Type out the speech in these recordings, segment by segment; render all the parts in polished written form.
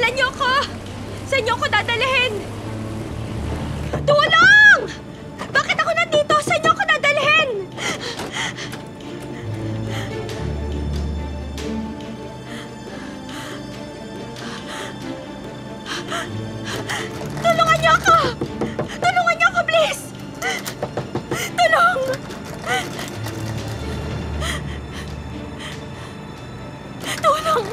Pigilan niyo ako! Saan niyo ako dadalhin? Tulong! Bakit ako nandito? Saan niyo ako dadalhin? Tulungan niyo ako! Tulungan niyo ako, please! Tulong! Tulong!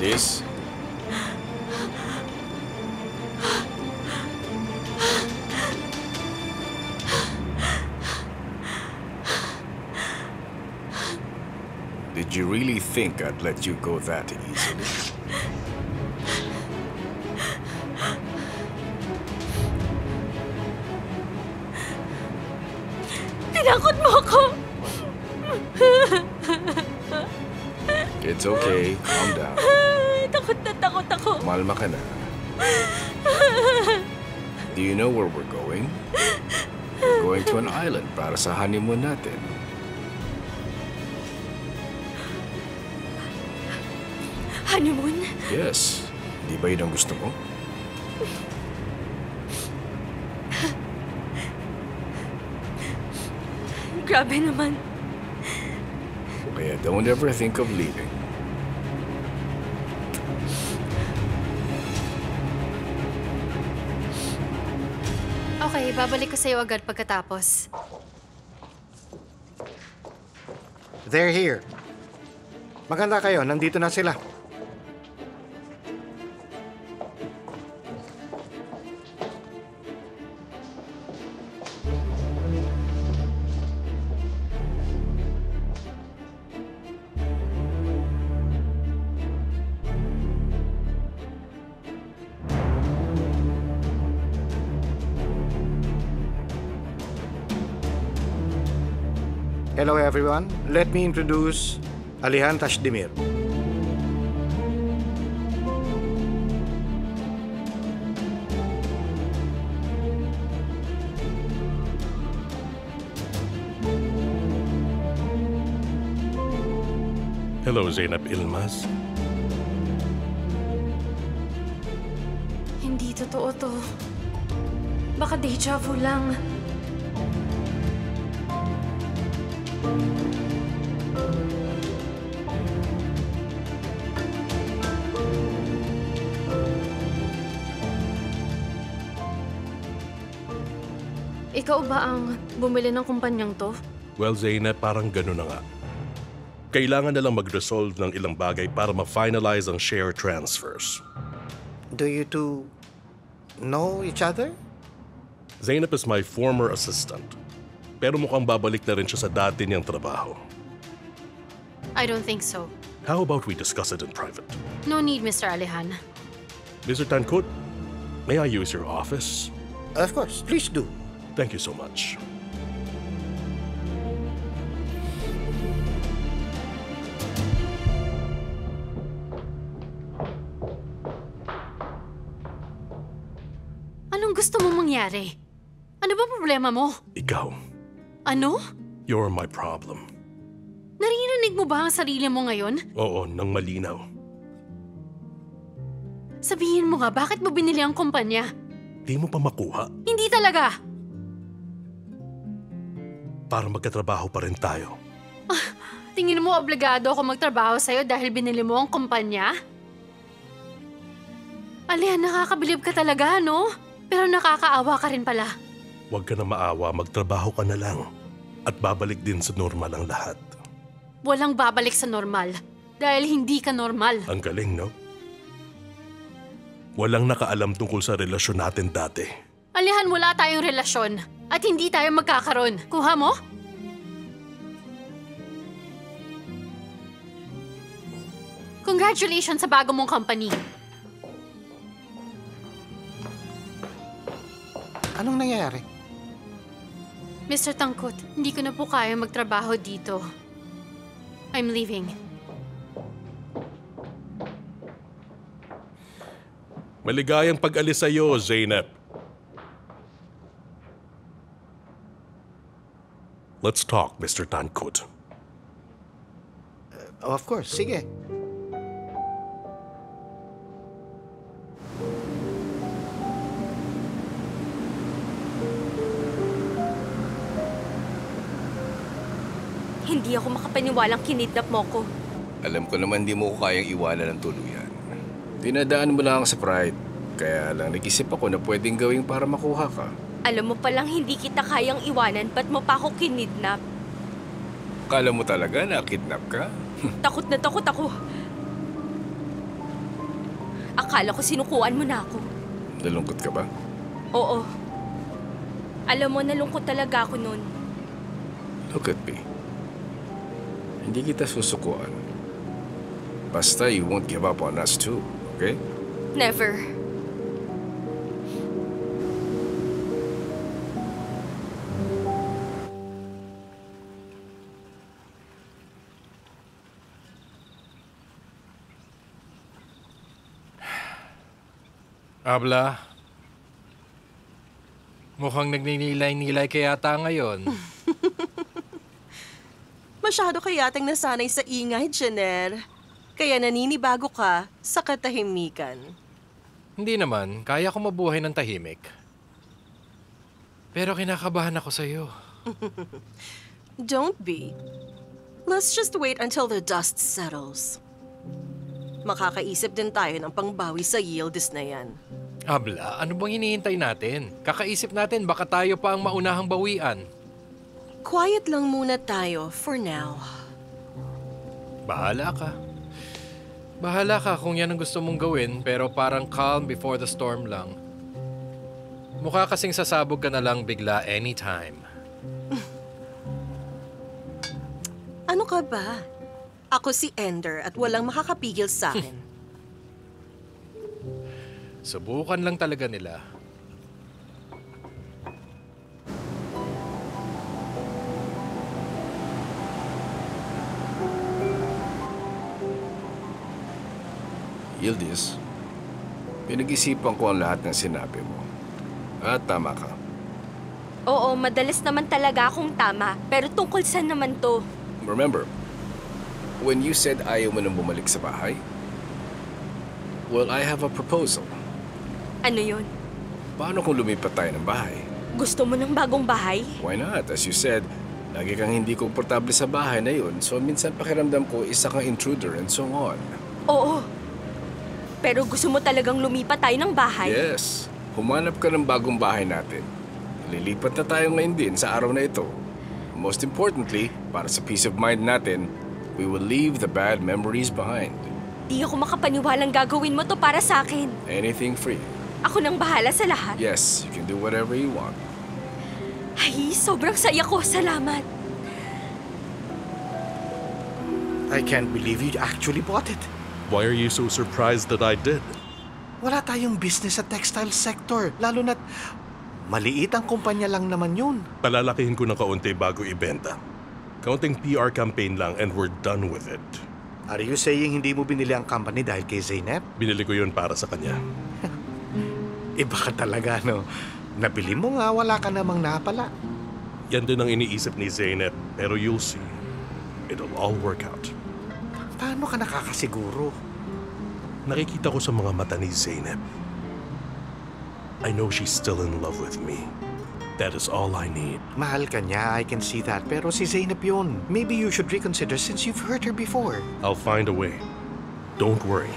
Liz? Did you really think I'd let you go that easily? Tinakot mo ako! It's okay. Calm down. Takot na takot ako. Malma ka na. Do you know where we're going? We're going to an island para sa honeymoon natin. Honeymoon? Yes. Di ba yun ang gusto mo? Grabe naman. Kaya don't ever think of leaving. Okay, babalik ko sa'yo agad pagkatapos. They're here. Maganda kayo, nandito na sila. Hello everyone, let me introduce Alihan Tashdemir. Hello, Zainab Ilmaz. Hindi totoo to. Baka deja vu lang. Ikaw ba ang bumili ng kumpanyang to? Well, Zainab, parang gano'n na nga. Kailangan na lang mag-resolve ng ilang bagay para ma-finalize ang share transfers. Do you two know each other? Zainab is my former assistant. Pero mukhang babalik na rin siya sa dati niyang trabaho. I don't think so. How about we discuss it in private? No need, Mr. Alihan. Mr. Tankut, may I use your office? Of course, please do. Thank you so much. Anong gusto mong mangyari? Ano ba problema mo? Ikaw, Ano? you're my problem. Naririnig mo ba ang sarili mo ngayon? Oo, nang malinaw. Sabihin mo nga, bakit mo binili ang kumpanya? Di mo pa makuha Hindi talaga! para magkatrabaho pa rin tayo. Tingin mo obligado ako magtrabaho sa'yo dahil binili mo ang kumpanya? Alihan, nakakabilib ka talaga, no? Pero nakakaawa ka rin pala. Huwag ka na maawa, magtrabaho ka na lang. At babalik din sa normal ang lahat. Walang babalik sa normal. Dahil hindi ka normal. Ang galing, no? Walang nakaalam tungkol sa relasyon natin dati. Alihan, wala tayong relasyon. At hindi tayo magkakaroon. Kuha mo? Congratulations sa bago mong company. Anong nangyayari? Mr. Tangkot, hindi ko na po kaya magtrabaho dito. I'm leaving. Maligayang pag-alis sa'yo, Zainab. Let's talk, Mr. Tankut. Of course, sige. Hindi ako makapaniwalang kinidnap mo ko. Alam ko naman di mo ko kayang iwanan ng tuluyan. Dinadaan mo lang sa pride. Kaya lang nag-isip ako na pwedeng gawin para makuha ka. Alam mo palang hindi kita kayang iwanan, ba't mo pa ako kinidnap? Kala mo talaga na kidnap ka? Takot na takot ako. Akala ko sinukuan mo na ako. Nalungkot ka ba? Oo. Alam mo, nalungkot talaga ako noon. Look at me. Hindi kita susukuan. Basta you won't give up on us too, okay? Never. Abla, mukhang nagninilay-nilay ka yata ngayon. Masyado ka yating nasanay sa ingay, Jenner. Kaya naninibago ka sa katahimikan. Hindi naman, kaya ko mabuhay ng tahimik. Pero kinakabahan ako sa'yo. Don't be. Let's just wait until the dust settles. Makakaisip din tayo ng pangbawi sa Yildiz na yan. Abla, ano bang hinihintay natin? Kakaisip natin baka tayo pa ang maunahang bawian. Quiet lang muna tayo for now. Bahala ka. Bahala ka kung yan ang gusto mong gawin, pero parang calm before the storm lang. Mukha kasing sasabog ka na lang bigla anytime. Ano ka ba? Ako si Ender at walang makakapigil sa akin. Subukan lang talaga nila. Yildiz, pinag-isipan ko ang lahat ng sinabi mo. At tama ka. Oo, madalas naman talaga akong tama. Pero tungkol saan naman to? Remember, when you said ayaw mo nang bumalik sa bahay, well, I have a proposal. Ano yun? Paano kung lumipat tayo ng bahay? Gusto mo ng bagong bahay? Why not? As you said, lagi kang hindi komportable sa bahay na yun. So minsan pakiramdam ko isa kang intruder and so on. Oo. Pero gusto mo talagang lumipat tayo ng bahay? Yes. Humanap ka ng bagong bahay natin. Lilipat na tayo ngayon din sa araw na ito. Most importantly, para sa peace of mind natin, we will leave the bad memories behind. Di ako makapaniwalang gagawin mo to para sa akin. Anything for you. Ako nang bahala sa lahat. Yes, you can do whatever you want. Ay, sobrang saya ko. Salamat. I can't believe you actually bought it. Why are you so surprised that I did? Wala tayong business sa textile sector, lalo na't maliit ang kumpanya lang naman yun. Palalakihin ko ng kaunti bago ibenta. Kaunting PR campaign lang and we're done with it. Are you saying hindi mo binili ang company dahil kay Zeynep? Binili ko yun para sa kanya. Iba ka talaga, no? Nabili mo nga, wala ka namang napala. Yan din ang iniisip ni Zeynep, pero you'll see. It'll all work out. Paano ka nakakasiguro? Nakikita ko sa mga mata ni Zeynep. I know she's still in love with me. That is all I need. Mahal ka niya, I can see that. Pero si Zeynep yun. Maybe you should reconsider since you've hurt her before. I'll find a way. Don't worry.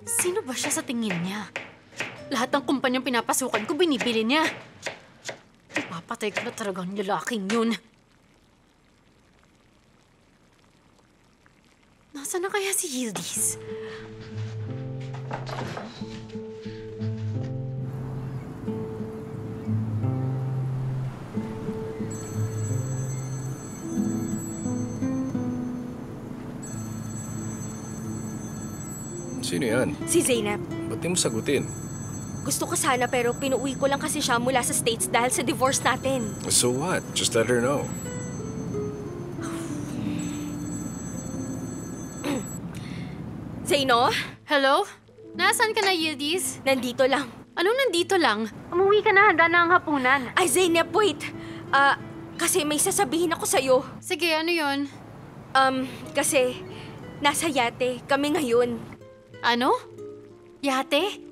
Sino ba siya sa tingin niya? Lahat ng kumpanyang pinapasukan ko, binibili niya. Papatay ko na talaga ang lalaking yun. Nasaan na kaya si Yildiz? Sino yan? Si Zeynep. Ba't di mo sagutin? Gusto ko sana pero pinuwi ko lang kasi siya mula sa States dahil sa divorce natin. So what? Just let her know. Zeyno, Hello? Nasaan ka na, Yildiz? nandito lang. Anong nandito lang? Umuwi ka na, handa na ang hapunan. Ay, Zeynep, wait. Kasi may sasabihin ako sa'yo. Sige, ano yon? Kasi nasa yate kami ngayon. Ano? Yate?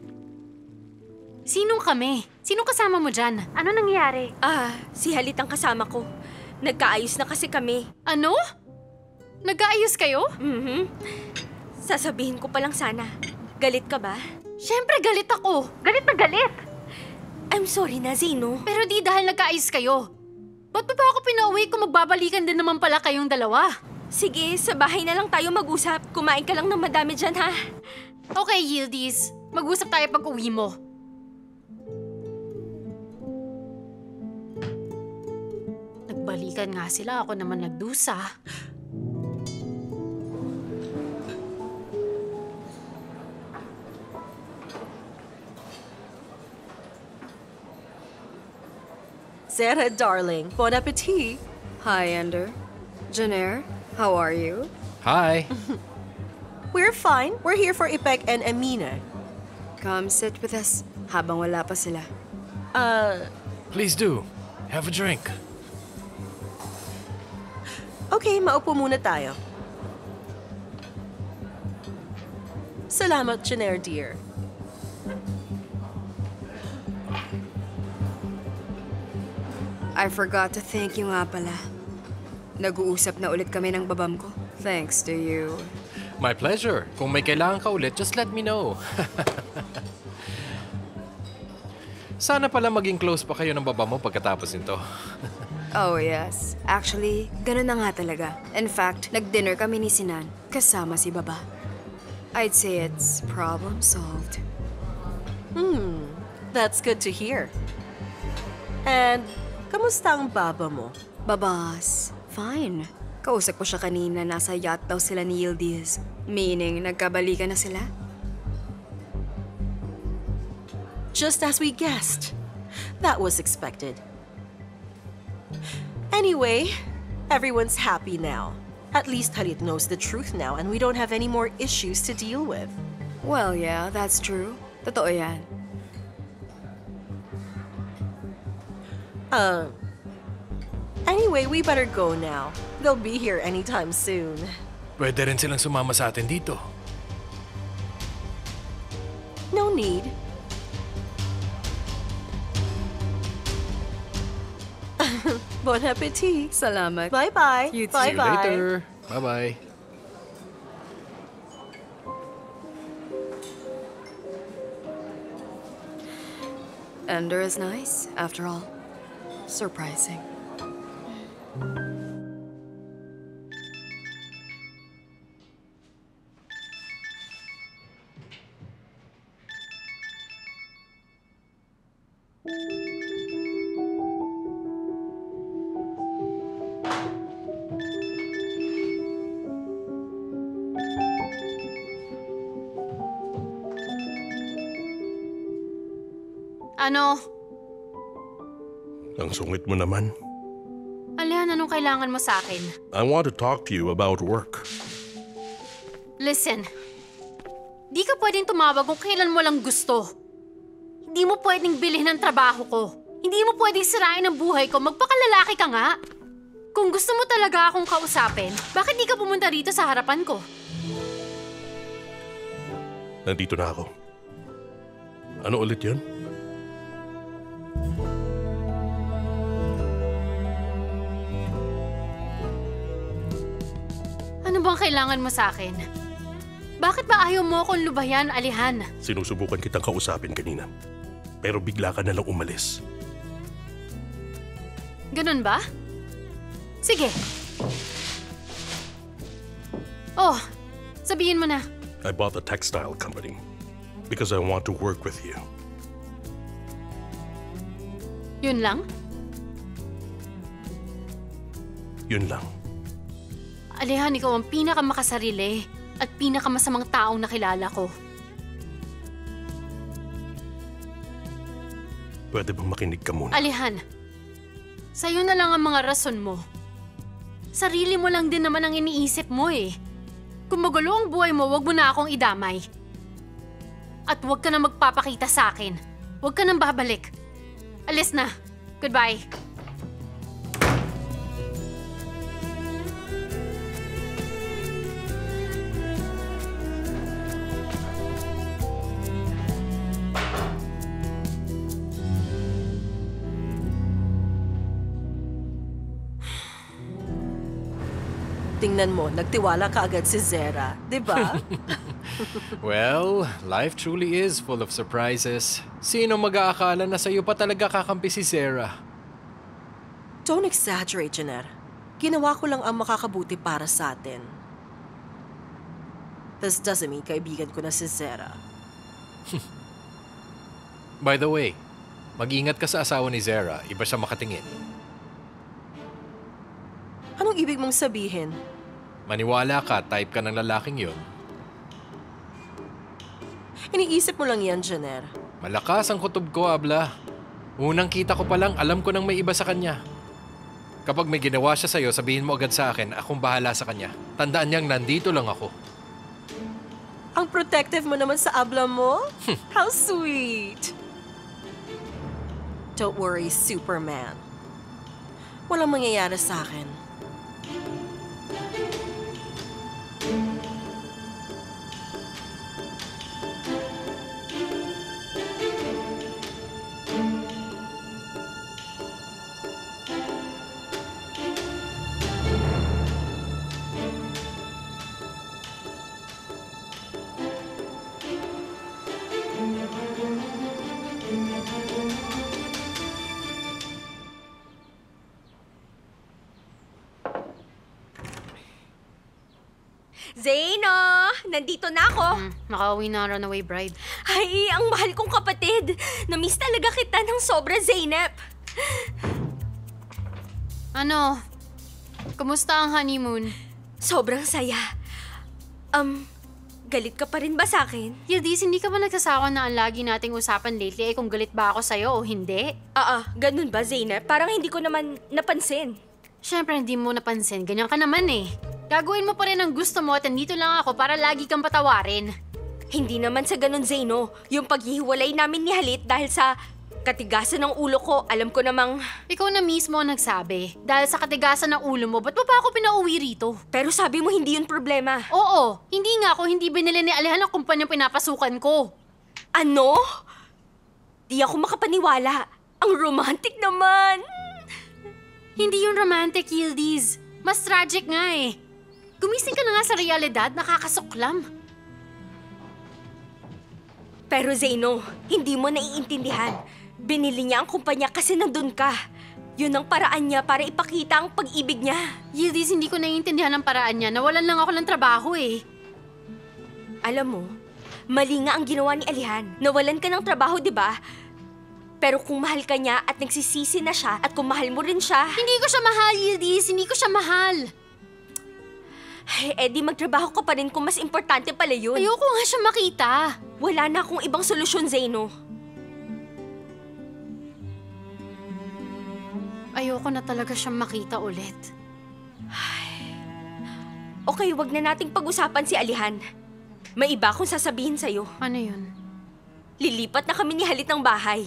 Sinong kami? Sinong kasama mo dyan? Ano nangyari? Si Halit ang kasama ko. Nagkaayos na kasi kami. Ano? Nag-aayos kayo? Sasabihin ko pa lang sana. Galit ka ba? Siyempre galit ako. Galit na galit. I'm sorry na, Zeno. Pero di dahil nag-aayos kayo. Ba't pa ba ako pinauwi kung magbabalikan din naman pala kayong dalawa? Sige, sa bahay na lang tayo mag-usap. Kumain ka lang ng madami dyan, ha? Okay, Yildiz. Mag-usap tayo pag uwi mo. Nagbalikan nga sila. Ako naman nagdusa. Sarah, darling, bon appetit. Hi, Ender. Janair, how are you? Hi! We're fine. We're here for Ipek and Amina. Come sit with us habang wala pa sila. Please do. Have a drink. Okay, maupo muna tayo. Salamat, Janair, dear. I forgot to thank you nga pala. Nag-uusap na ulit kami ng babam ko. Thanks to you. My pleasure. Kung may kailangan ka ulit, just let me know. Sana pala maging close pa kayo ng baba mo pagkatapos nito. Oh, yes. Actually, ganun na nga talaga. In fact, nag-dinner kami ni Sinan, kasama si Baba. I'd say it's problem solved. That's good to hear. And, kamusta ang baba mo? Babas, fine. Kausap ko siya kanina, nasa yacht daw sila ni Yildiz. Meaning, nagkabalikan na sila? Just as we guessed. That was expected. Anyway, everyone's happy now. At least Halit knows the truth now and we don't have any more issues to deal with. Well, yeah, that's true. Totoo yan. Anyway, we better go now. They'll be here anytime soon. Pwede rin silang sumama sa atin dito. No need. Bon appetit. Salamat. Bye-bye. You too. See you Bye-bye. later. Bye-bye. Ender is nice, after all. Surprising. Ano? Ang sungit mo naman. Alihan, anong kailangan mo sa akin? I want to talk to you about work. Listen, di ka pwedeng tumawag kung kailan mo lang gusto. Hindi mo pwedeng bilhin ang trabaho ko. Hindi mo pwedeng sirain ang buhay ko. Magpakalalaki ka nga. Kung gusto mo talaga akong kausapin, bakit di ka pumunta rito sa harapan ko? Nandito na ako. Ano ulit yun? Ano bang kailangan mo sa akin? Bakit ba ayaw mo akong lubayan, Alihan? Sinusubukan kitang kausapin kanina. Pero bigla ka na lang umalis. Ganun ba? Sige. Oh, sabihin mo na. I bought a textile company because I want to work with you. Yun lang? Yun lang. Alihan, ikaw ang pinakamakasarili at pinakamasamang taong nakilala ko. Pwede bang makinig ka muna? Alihan, sa'yo na lang ang mga rason mo. Sarili mo lang din naman ang iniisip mo eh. Kung magulo ang buhay mo, wag mo na akong idamay. At wag ka na magpapakita sa akin. Wag ka nang babalik. Alis na. Goodbye. Tingnan mo, nagtiwala ka agad si Zera, di ba? Well, life truly is full of surprises. Sino mag-aakala na sa'yo pa talaga kakampi si Sarah? Don't exaggerate, Jenner. Ginawa ko lang ang makakabuti para sa atin. This doesn't mean kaibigan ko na si Zera. By the way, mag-ingat ka sa asawa ni Zara. Iba siya makatingin. Anong ibig mong sabihin? Maniwala ka, type ka ng lalaking yun. Iniisip mo lang yan, Jenner. Malakas ang kutob ko, Abla. Unang kita ko pa lang, alam ko nang may iba sa kanya. Kapag may ginawa siya sa'yo, sabihin mo agad sa akin, akong bahala sa kanya. Tandaan niyang nandito lang ako. Ang protective mo naman sa abla mo? How sweet! Don't worry, Superman. Walang mangyayari sa akin. Zeno! Nandito na ako! Nakauwi na ang runaway bride. Ay, ang mahal kong kapatid! Namiss talaga kita ng sobra, Zeynep! Ano? Kumusta ang honeymoon? Sobrang saya. Galit ka pa rin ba sa akin? Yildiz, hindi ka ba nagsasawa na ang lagi nating usapan lately ay kung galit ba ako sa'yo o hindi? Ganun ba, Zeynep? Parang hindi ko naman napansin. Siyempre, hindi mo napansin. Ganyan ka naman eh. Gagawin mo pa rin ang gusto mo at nandito lang ako para lagi kang patawarin. Hindi naman sa ganun, Zeno. Yung paghihiwalay namin ni Halit dahil sa katigasan ng ulo ko, alam ko namang... Ikaw na mismo ang nagsabi. Dahil sa katigasan ng ulo mo, ba't mo pa ako pinauwi rito? Pero sabi mo hindi yun problema. Oo, hindi nga ako hindi binili ni Alihan ang kumpanyang pinapasukan ko. Ano? Di ako makapaniwala. Ang romantic naman. Hindi yun romantic, Yildiz. Mas tragic nga eh. Gumising ka na nga sa realidad, nakakasuklam. Pero Zeno, hindi mo naiintindihan. Binili niya ang kumpanya kasi nandun ka. Yun ang paraan niya para ipakita ang pag-ibig niya. Yildiz, hindi ko naiintindihan ang paraan niya. Nawalan lang ako ng trabaho eh. Alam mo, mali nga ang ginawa ni Alihan. Nawalan ka ng trabaho, di ba? Pero kung mahal ka niya at nagsisisi na siya at kung mahal mo rin siya... Hindi ko siya mahal, Yildiz. Hindi ko siya mahal. Eh di magtrabaho ka pa rin kung mas importante pala yun. Ayoko nga siya makita. Wala na akong ibang solusyon, Zeno. Ayoko na talaga siyang makita ulit. Okay, wag na nating pag-usapan si Alihan. May iba akong sasabihin sa'yo. Ano yun? Lilipat na kami ni Halit ng bahay.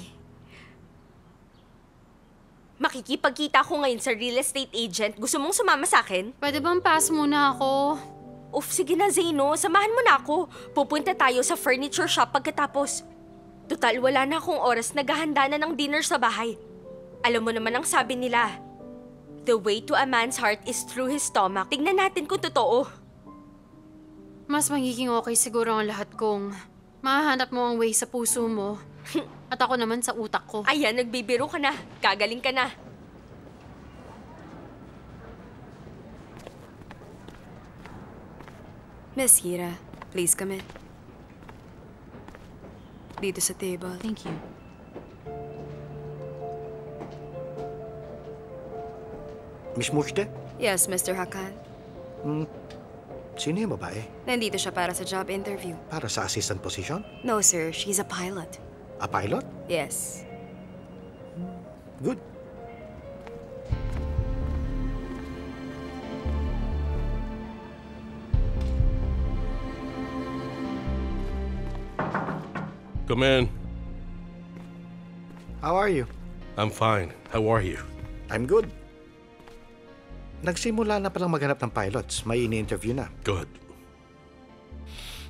Makikipagkita ako ngayon sa real estate agent. Gusto mong sumama sa akin? Pwede bang pass muna ako? Sige na, Zeno. Samahan mo na ako. Pupunta tayo sa furniture shop pagkatapos. Total, wala na akong oras. Naghahanda na ng dinner sa bahay. Alam mo naman ang sabi nila. The way to a man's heart is through his stomach. Tignan natin kung totoo. Mas magiging okay siguro ang lahat kung mahahanap mo ang way sa puso mo. At ako naman sa utak ko. Ayan, nagbibiro ka na. Gagaling ka na. Miss Hira, please come in. Dito sa table. Thank you. Miss Mujde? Yes, Mr. Hakan. Sino yung babae? Nandito siya para sa job interview. Para sa assistant position? No, sir. She's a pilot. A pilot? Yes. Good. Come in. How are you? I'm fine. How are you? I'm good. Nagsimula na palang maghanap ng pilots. May ini-interview na. Good.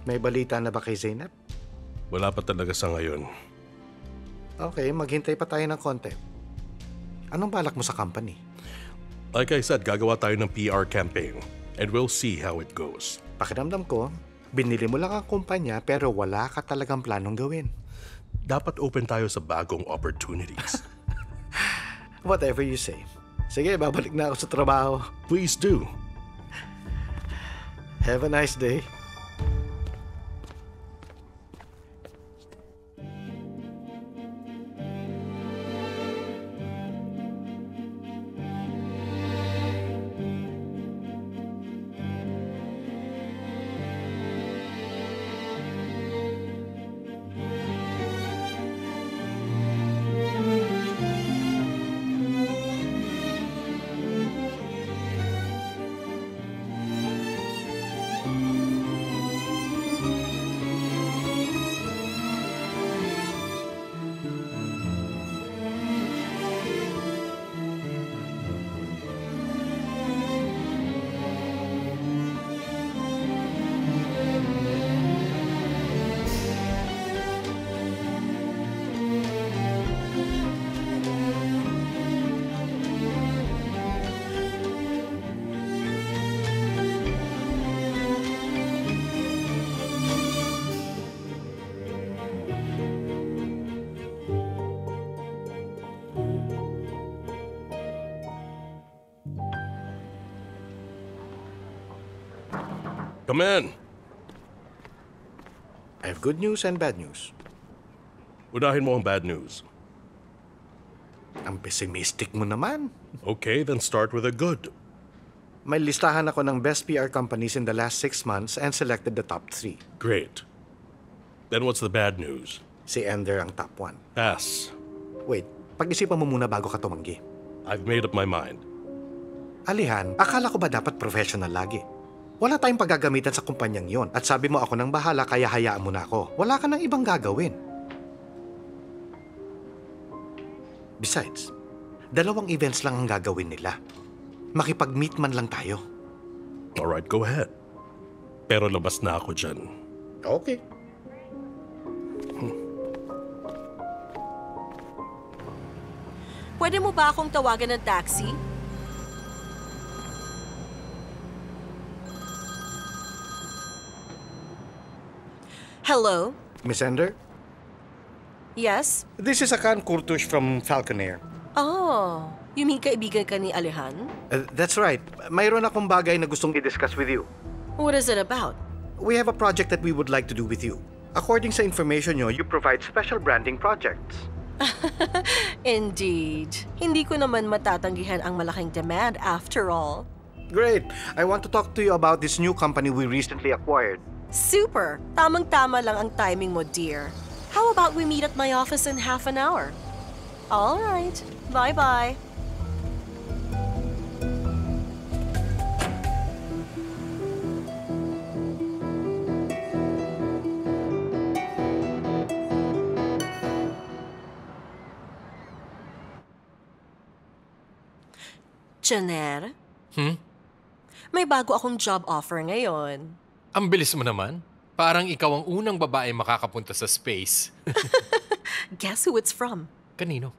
May balita na ba kay Zeynep? Wala pa talaga sa ngayon. Okay, maghintay pa tayo ng konti. Anong balak mo sa company? Like I said, gagawa tayo ng PR campaign. and we'll see how it goes. Pakiramdam ko, binili mo lang ang kumpanya pero wala ka talagang planong gawin. Dapat open tayo sa bagong opportunities. Whatever you say. Sige, babalik na ako sa trabaho. Please do. Have a nice day. Come in. I have good news and bad news. Unahin mo ang bad news. Ang pessimistic mo naman. Okay, then start with a good. May listahan ako ng best PR companies in the last 6 months and selected the top 3. Great. Then what's the bad news? Si Ender ang top 1. Pass. Wait, pag-isipan mo muna bago ka tumanggi. I've made up my mind. Alihan, akala ko ba dapat professional lagi? Wala tayong paggagamitan sa kumpanyang yon. At sabi mo ako nang bahala kaya hayaan mo na ako. Wala ka nang ibang gagawin. Besides, 2 events lang ang gagawin nila. Makipag-meet man lang tayo. Alright, go ahead. Pero labas na ako dyan. Okay. Pwede mo ba akong tawagan ng taxi? Hello? Miss Ender, Yes? this is Akan Kurtush from Falcon Air. Oh, you mean kaibigan ka ni Alehan? That's right. Mayroon akong bagay na gustong i-discuss with you. What is it about? We have a project that we would like to do with you. According sa information nyo, you provide special branding projects. Indeed. Hindi ko naman matatanggihan ang malaking demand after all. Great. I want to talk to you about this new company we recently acquired. Super! Tamang-tama lang ang timing mo, dear. How about we meet at my office in half an hour? All right. Bye-bye. Janer? May bago akong job offer ngayon. Ang bilis mo naman. Parang ikaw ang unang babae makakapunta sa space. Guess who it's from? Kanino?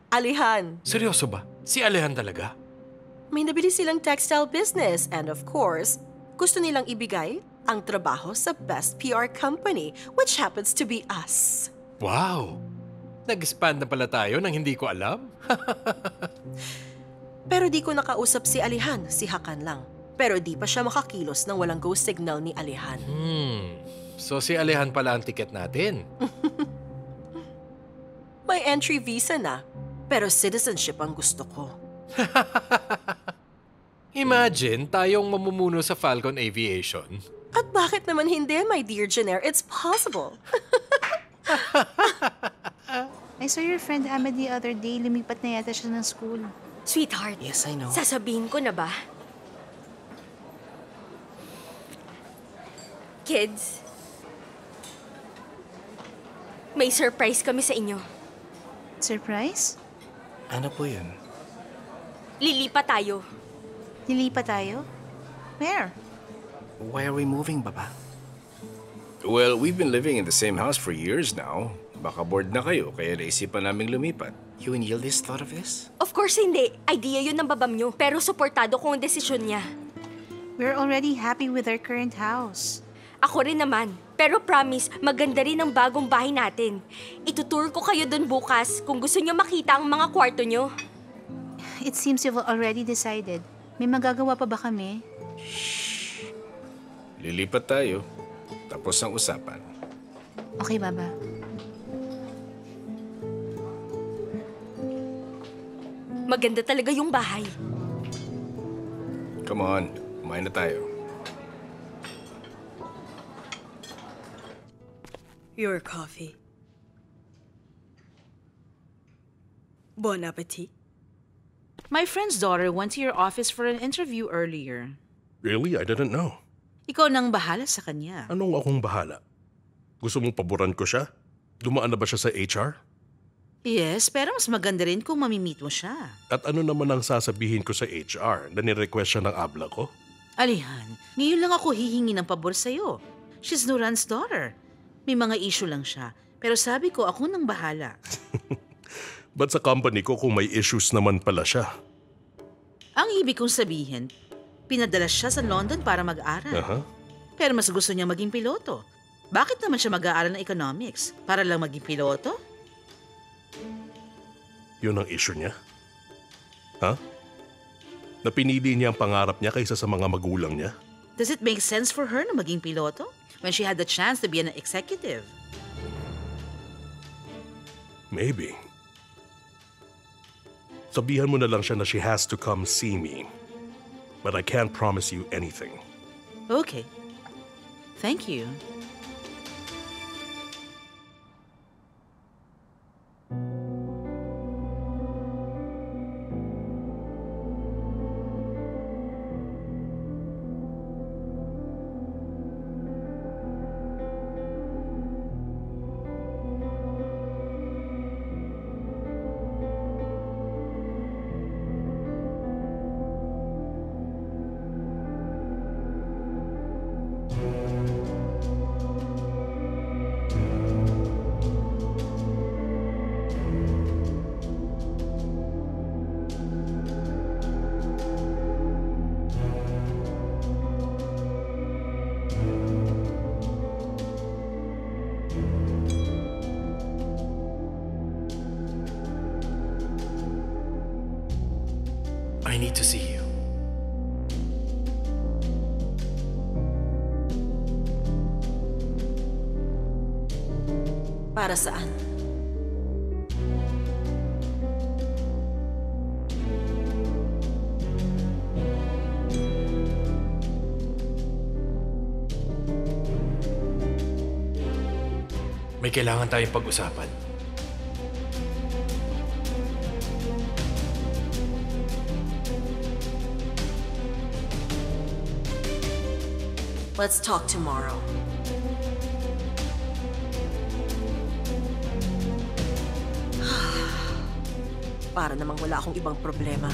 Alihan. Seryoso ba? Si Alehan talaga? May nabili silang textile business and of course, gusto nilang ibigay ang trabaho sa best PR company, which happens to be us. Wow! Nag-expand na pala tayo nang hindi ko alam? Pero di ko nakausap si Alihan, si Hakan lang. Pero di pa siya makakilos nang walang go signal ni Alihan. So si Alehan pala ang tiket natin. May entry visa na, pero citizenship ang gusto ko. Imagine tayong mamumuno sa Falcon Aviation. At bakit naman hindi, my dear Janer? It's possible. I saw your friend Ahmed the other day. Lumipat na yata siya ng school. Sweetheart, Yes, I know. sasabihin ko na ba? Kids, may surprise kami sa inyo. Surprise? Ano po yun? Lilipat tayo. Lilipat tayo? Where? Why are we moving, Baba? Well, we've been living in the same house for years now. Baka bored na kayo, kaya naisipan naming lumipat. You and Yildiz thought of this? Of course hindi. Idea yun ng babam nyo. Pero suportado ko ang desisyon niya. We're already happy with our current house. Ako rin naman. Pero promise, maganda rin ang bagong bahay natin. Itutour ko kayo dun bukas kung gusto nyo makita ang mga kwarto nyo. It seems you've already decided. May magagawa pa ba kami? Lilipat tayo. Tapos ang usapan. Okay, Baba. Maganda talaga yung bahay. Come on, kumain na tayo. Your coffee. Bon appetit. My friend's daughter went to your office for an interview earlier. Really? I didn't know. Ikaw nang bahala sa kanya. Anong akong bahala? Gusto mong paboran ko siya? Dumaan na ba siya sa HR? Yes, pero mas maganda rin kung mamimit mo siya. At ano naman ang sasabihin ko sa HR na nirequest siya ng abla ko? Alihan, ngayon lang ako hihingi ng pabor sa'yo. She's Nuran's daughter. May mga issue lang siya. Pero sabi ko, ako nang bahala. Ba't sa company ko kung may issues naman pala siya? Ang ibig kong sabihin, pinadala siya sa London para mag-aral. Aha. Pero mas gusto niya maging piloto. Bakit naman siya mag-aaral ng economics? Para lang maging piloto? Yun ang issue niya? Ha? Napinili niya ang pangarap niya kaysa sa mga magulang niya? Does it make sense for her na maging piloto when she had the chance to be an executive? Maybe. Sabihan mo na lang siya na she has to come see me. But I can't promise you anything. Okay. Thank you. I need to see you. Para saan? May kailangan tayong pag-usapan. Let's talk tomorrow. Para namang wala akong ibang problema.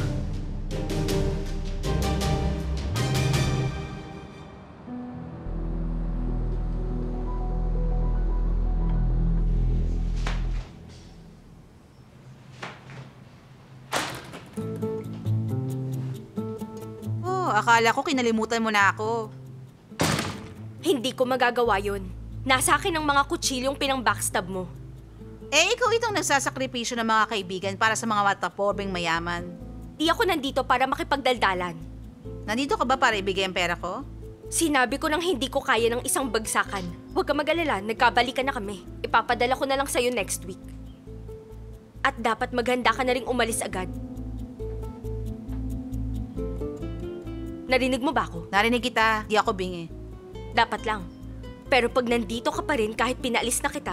Oh, akala ko kinalimutan mo na ako. Hindi ko magagawa yun. Nasa akin ang mga kutsilyong pinang-backstab mo. Eh, ikaw itong nagsasakripisyo ng mga kaibigan para sa mga matapobing mayaman. Di ako nandito para makipagdaldalan. Nandito ka ba para ibigay ang pera ko? Sinabi ko nang hindi ko kaya ng isang bagsakan. Huwag ka mag-alala, nagkabalikan na kami. Ipapadala ko na lang sa'yo next week. At dapat maghanda ka na ring umalis agad. Narinig mo ba ako? Narinig kita, di ako bingi. Dapat lang. Pero pag nandito ka pa rin kahit pinaalis na kita,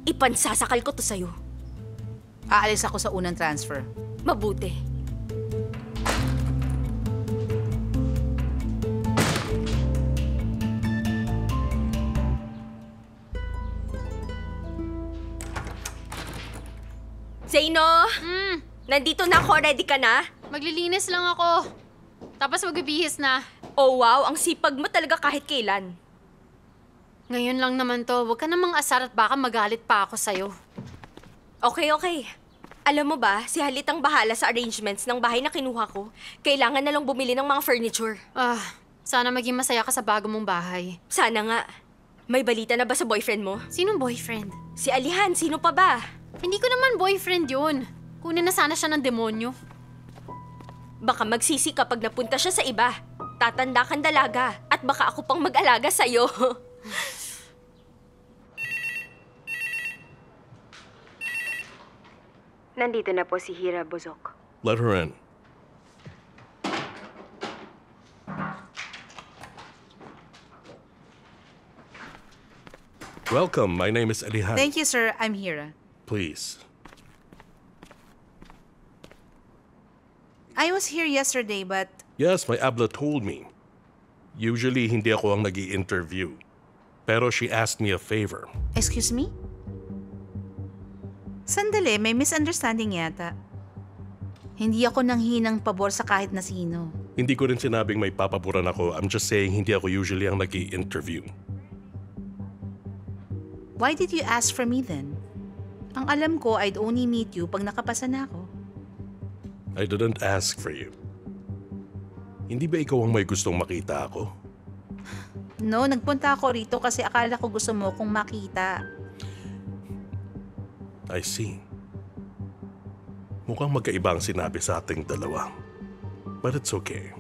ipansasakal ko to sa'yo. Aalis ako sa unang transfer. Mabuti. Zaino! Nandito na ako. Ready ka na? Maglilinis lang ako. Tapos magbibihis na. Oh wow, ang sipag mo talaga kahit kailan. Ngayon lang naman to. Huwag ka namang asar at baka magalit pa ako sa'yo. Okay. Alam mo ba, si Halit ang bahala sa arrangements ng bahay na kinuha ko. Kailangan na lang bumili ng mga furniture. Sana maging masaya ka sa bago mong bahay. Sana nga. May balita na ba sa boyfriend mo? Sinong boyfriend? Si Alihan, sino pa ba? Hindi ko naman boyfriend yun. Kunin na sana siya ng demonyo. Baka magsisi kapag napunta siya sa iba. Tatanda kang dalaga at baka ako pang mag-alaga sa'yo. Nandito na po si Hira Bozok. Let her in. Welcome, my name is Alihan. Thank you, sir. I'm Hira. Please. I was here yesterday, but Yes, my abla told me. Usually, hindi ako ang nag-i-interview. Pero she asked me a favor. excuse me? Sandali, may misunderstanding yata. Hindi ako nanghinang pabor sa kahit na sino. Hindi ko rin sinabing may papaboran ako. I'm just saying hindi ako usually ang nag-i-interview. Why did you ask for me then? Ang alam ko, I'd only meet you pag nakapasa na ako. I didn't ask for you. Hindi ba ikaw ang may gustong makita ako? No, nagpunta ako rito kasi akala ko gusto mo kong makita. I see. Mukhang magkaiba ang sinabi sa ating dalawa. But it's okay.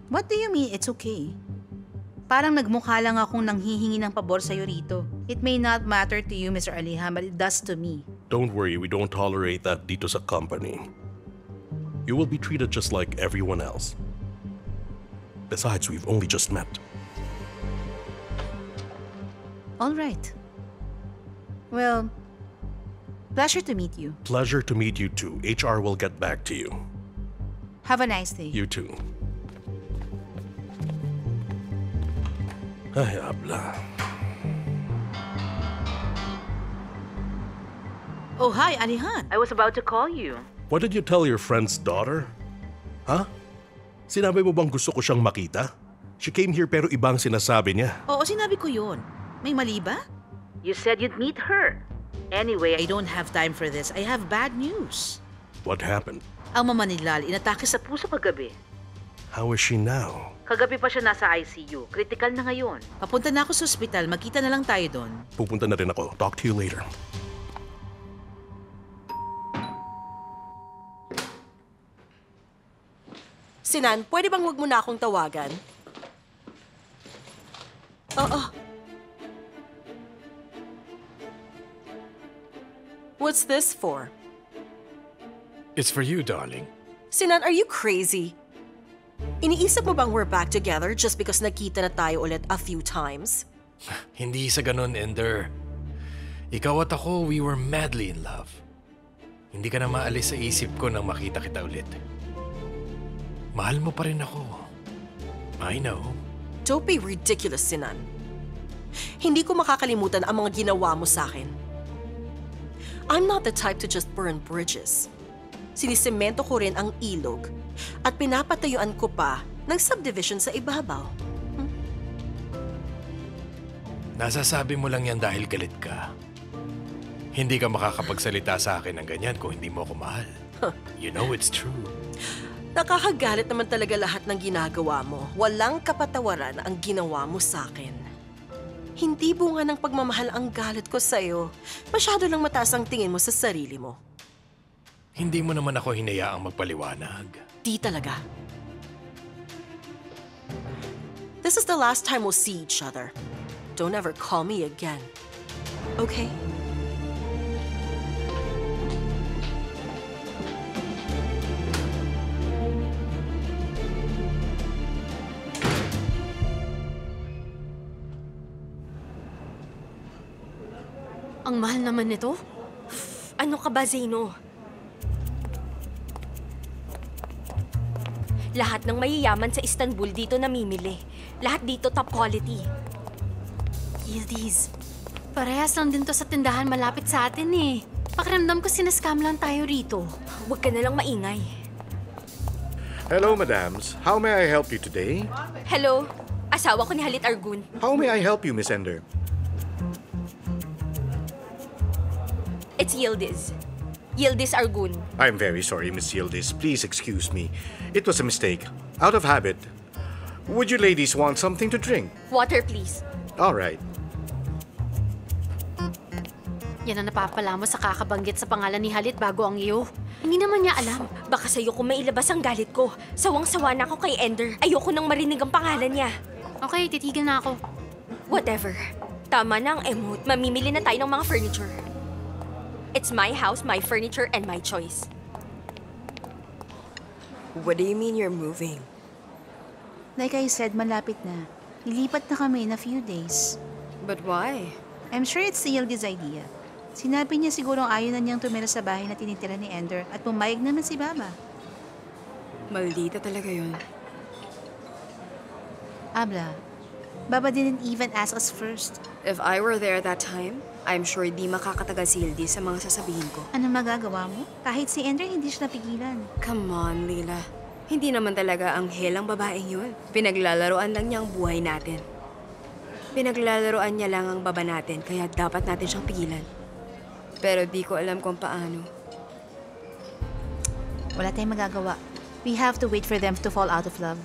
What do you mean it's okay? Parang nagmukha lang akong nanghihingi ng pabor sa'yo rito. It may not matter to you, Mr. Alihan, but it does to me. Don't worry, we don't tolerate that dito sa company. You will be treated just like everyone else. Besides, we've only just met. All right. Well, pleasure to meet you. Pleasure to meet you too. HR will get back to you. Have a nice day. You too. Ay, abla. Oh, hi, Alihan. I was about to call you. What did you tell your friend's daughter? Huh? Sinabi mo bang gusto ko siyang makita? She came here pero ibang sinasabi niya. Oo, sinabi ko yun. May mali ba? You said you'd meet her. Anyway, I don't have time for this. I have bad news. What happened? Ang mama ni Lal inatake sa puso kagabi. How is she now? Kagabi pa siya nasa ICU. Critical na ngayon. Papunta na ako sa ospital. Magkita na lang tayo doon. Pupunta na rin ako. Talk to you later. Sinan, pwede bang wag mo na akong tawagan? Oo. What's this for? It's for you, darling. Sinan, are you crazy? Iniisip mo bang we're back together just because nakita na tayo ulit a few times? Hindi sa ganun, Ender. Ikaw at ako, we were madly in love. Hindi ka na maalis sa isip ko nang makita kita ulit. Mahal mo pa rin ako. I know. Don't be ridiculous, Sinan. Hindi ko makakalimutan ang mga ginawa mo sa akin. I'm not the type to just burn bridges. Sinisemento ko rin ang ilog at pinapatayuan ko pa ng subdivision sa ibabaw. Nasasabi mo lang yan dahil galit ka. Hindi ka makakapagsalita sa akin ng ganyan kung hindi mo ako mahal. You know it's true. Nakakagalit naman talaga lahat ng ginagawa mo. Walang kapatawaran ang ginawa mo sa akin. Hindi bunga ng pagmamahal ang galit ko sa'yo. Masyado lang mataas ang tingin mo sa sarili mo. Hindi mo naman ako hinayaang magpaliwanag. Di talaga. This is the last time we'll see each other. Don't ever call me again. Okay? Ang mahal naman nito. Ano ka ba, Zeno? Lahat ng mayayaman sa Istanbul dito namimili. Lahat dito top quality. Yildiz, parehas lang din to sa tindahan malapit sa atin eh. Pakiramdam ko sinascam lang tayo rito. Huwag ka na lang maingay. Hello, madams. How may I help you today? Hello, asawa ko ni Halit Argun. How may I help you, Miss Ender? It's It's Yildiz. Yildiz Argun. I'm very sorry, Miss Yildiz. Please excuse me. It was a mistake. Out of habit. Would you ladies want something to drink? Water, please. All right. Yan ang napapala mo sa kakabanggit sa pangalan ni Halit bago ang iyo. Hindi naman niya alam. Baka sa'yo kung mailabas ang galit ko. Sawang-sawa na ako kay Ender. Ayoko nang marinig ang pangalan niya. Okay, titigil na ako. Whatever. Tama na ang emote. Mamimili na tayo ng mga furniture. It's my house, my furniture, and my choice. What do you mean you're moving? Like I said, malapit na. Lilipat na kami in a few days. But why? I'm sure it's Yildi's idea. Sinabi niya sigurong ayaw na niyang tumira sa bahay na tinitira ni Ender at pumayag naman si Baba. Maldita talaga yun. Abla, Baba didn't even ask us first. If I were there that time, I'm sure di makakatagal si Hildy sa mga sasabihin ko. Ano magagawa mo? Kahit si Ender, hindi siya napigilan. Come on, Lila. Hindi naman talaga ang helang babaeng yun. Pinaglalaroan lang niya ang buhay natin. Pinaglalaroan niya lang ang baba natin, kaya dapat natin siyang pigilan. Pero di ko alam kung paano. Wala tayong magagawa. We have to wait for them to fall out of love.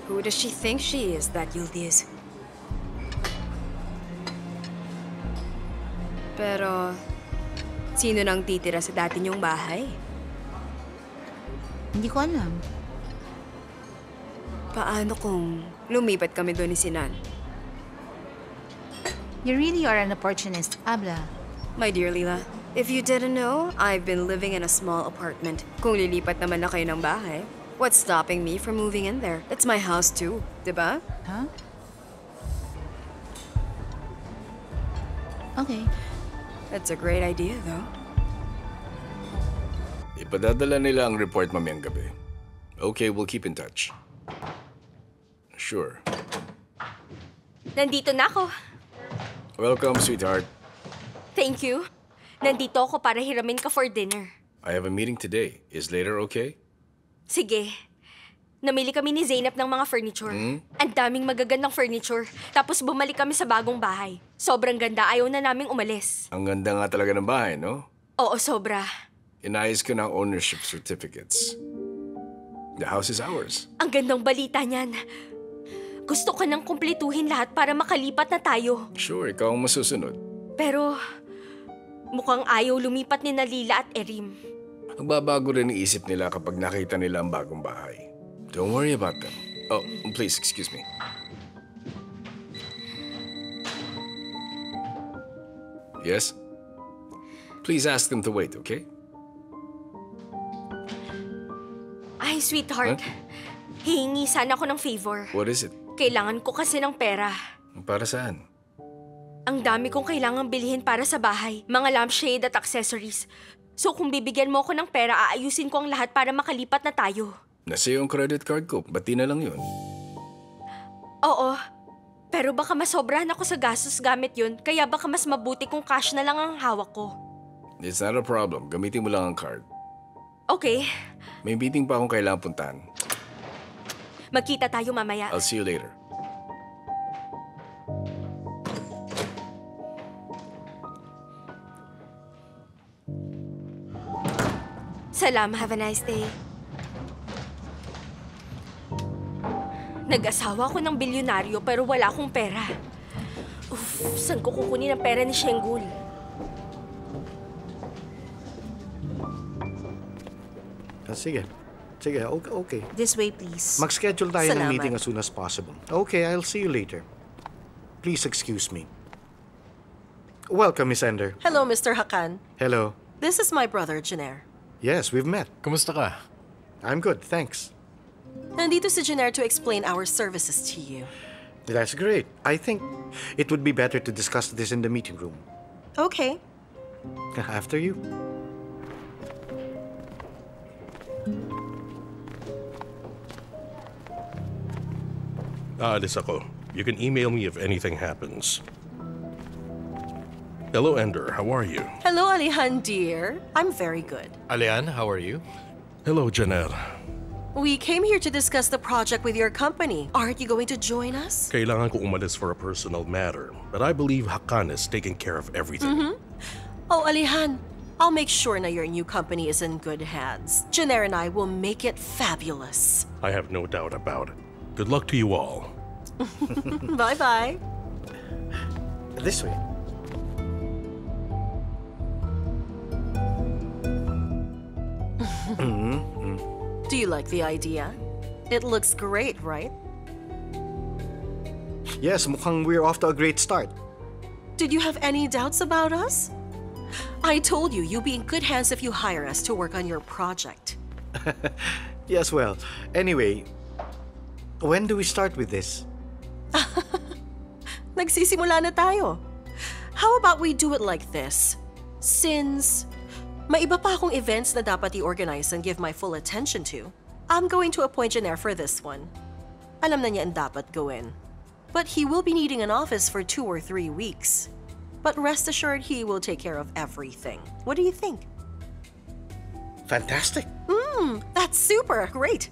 Who does she think she is, that Yildiz? Pero, sino nang titira sa dati niyong bahay? Hindi ko alam. Paano kung lumipat kami doon ni Sinan? You really are an opportunist, Abla. My dear Lila, if you didn't know, I've been living in a small apartment. Kung lilipat naman na kayo ng bahay, what's stopping me from moving in there? It's my house too, diba? Huh? Okay. That's a great idea, though. Ipadadala nila ang report mamayang gabi. Okay, we'll keep in touch. Sure. Nandito na ako. Welcome, sweetheart. Thank you. Nandito ako para hiramin ka for dinner. I have a meeting today. Is later okay? Sige. Namili kami ni Zainab ng mga furniture. Ang daming magagandang furniture. Tapos bumalik kami sa bagong bahay. Sobrang ganda, ayaw na naming umalis. Ang ganda nga talaga ng bahay, no? Oo, sobra. Inayos ko ng ownership certificates. The house is ours. Ang gandang balita niyan. Gusto ka nang kumpletuhin lahat para makalipat na tayo. Sure, ikaw ang masusunod. Pero mukhang ayaw lumipat ni Lila at Erim. Magbabago rin ang isip nila kapag nakita nila ang bagong bahay. Don't worry about them. Oh, please, excuse me. Yes? Please ask them to wait, okay? Ay, sweetheart. Hihingi sana ako ng favor. What is it? Kailangan ko kasi ng pera. Para saan? Ang dami kong kailangang bilhin para sa bahay. Mga lampshade at accessories. So kung bibigyan mo ako ng pera, aayusin ko ang lahat para makalipat na tayo. Nasa yung credit card ko. Ba't di na lang yun? Oo. Pero baka masobrahan ako sa gastos gamit yun, kaya baka mas mabuti kung cash na lang ang hawak ko. It's not a problem. Gamitin mo lang ang card. Okay. May meeting pa akong kailangan puntahan. Magkita tayo mamaya. I'll see you later. Salam, have a nice day. Nag-asawa ako ng bilyonaryo pero wala akong pera. Uff, saan ko kukunin ang pera ni Shenggul? Sige. Sige, okay. This way, please. Mag-schedule tayo ng Salamat. meeting as soon as possible. Okay, I'll see you later. Please excuse me. Welcome, Miss Ender. Hello, Mr. Hakan. Hello. This is my brother, Jenner. Yes, we've met. Kumusta ka? I'm good, thanks. Nandito si Jenner to explain our services to you. That's great. I think it would be better to discuss this in the meeting room. Okay. After you. Aalis ako. You can email me if anything happens. Hello, Ender. How are you? Hello, Alihan, dear. I'm very good. Alian, how are you? Hello, Janelle. We came here to discuss the project with your company. Aren't you going to join us? Kailangan ko umalis for a personal matter, but I believe Hakan is taking care of everything. Oh, Alihan, I'll make sure na your new company is in good hands. Jenner and I will make it fabulous. I have no doubt about it. Good luck to you all. Bye-bye. This way. Do you like the idea? It looks great, right? Yes, mukhang we're off to a great start. Did you have any doubts about us? I told you you'll be in good hands if you hire us to work on your project. Yes, well, anyway, when do we start with this? Nagsisimula na tayo. How about we do it like this? Since may iba pa akong events na dapat i-organize and give my full attention to, I'm going to appoint Jenner for this one. Alam na niya ang dapat gawin. But he will be needing an office for 2 or 3 weeks. But rest assured, he will take care of everything. What do you think? Fantastic. That's super. Great.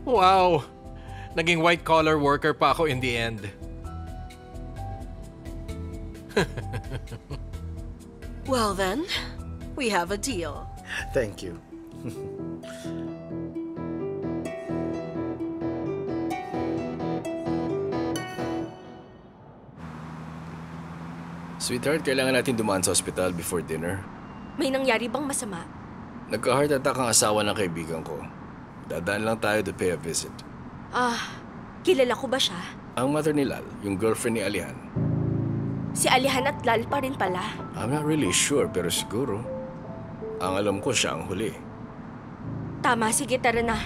Wow! Naging white-collar worker pa ako in the end. Well then, we have a deal. Thank you. Sweetheart, kailangan natin dumaan sa ospital before dinner. May nangyari bang masama? Nagka-heart attack ang asawa ng kaibigan ko. Dadaan lang tayo to pay a visit. Kilala ko ba siya? Ang mother ni Lal, yung girlfriend ni Alihan. Si Alihan at Lal pa rin pala. I'm not really sure, pero siguro. Ang alam ko siya ang huli. Tama, sige, tara na.